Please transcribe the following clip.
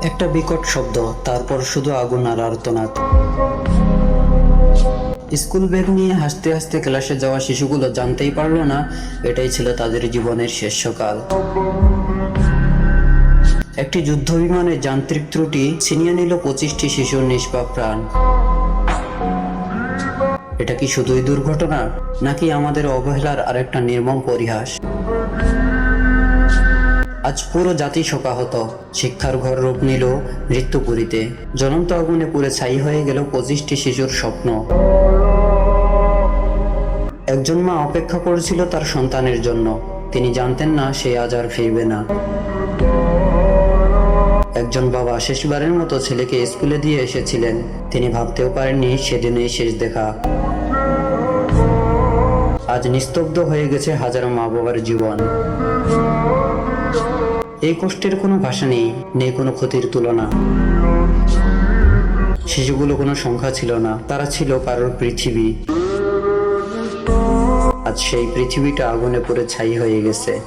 একটা বিকট শব্দ, তারপর শুধু আগুন আর আর্তনাদ। স্কুল ব্যাগ নিয়ে হাসতে হাসতে ক্লাসে যাওয়া শিশুগুলো জানতেই পারলো না এটাই ছিল তাদের জীবনের শেষ সকাল। একটি যুদ্ধ বিমানের যান্ত্রিক ত্রুটি ছিনিয়ে নিল 25টি শিশুর নিষ্পাপ প্রাণ। এটা কি শুধুই দুর্ঘটনা, নাকি আমাদের অবহেলার আরেকটা নির্মম পরিহাস? আজ পুরো জাতি শোকাহত। শিক্ষার ঘর রূপ নিল মৃত্যুপুরীতে। জ্বলন্ত আগুনে পুড়ে ছাই হয়ে গেল 25টি শিশুর স্বপ্ন। একজন মা অপেক্ষা করেছিল তার সন্তানের জন্য। তিনি জানতেন না সে আজ আর ফিরবে না। একজন বাবা শেষবারের মতো ছেলেকে স্কুলে দিয়ে এসেছিলেন। তিনি ভাবতেও পারেননি সেদিনই শেষ দেখা। আজ নিস্তব্ধ হয়ে গেছে হাজারো মা বাবার জীবন। এই কষ্টের কোনো ভাষা নেই, নেই কোনো ক্ষতির তুলনা। শিশুগুলো কোনো সংখ্যা ছিল না, তারা ছিল কারোর পৃথিবী। আজ সেই পৃথিবীটা আগুনে পুড়ে ছাই হয়ে গেছে।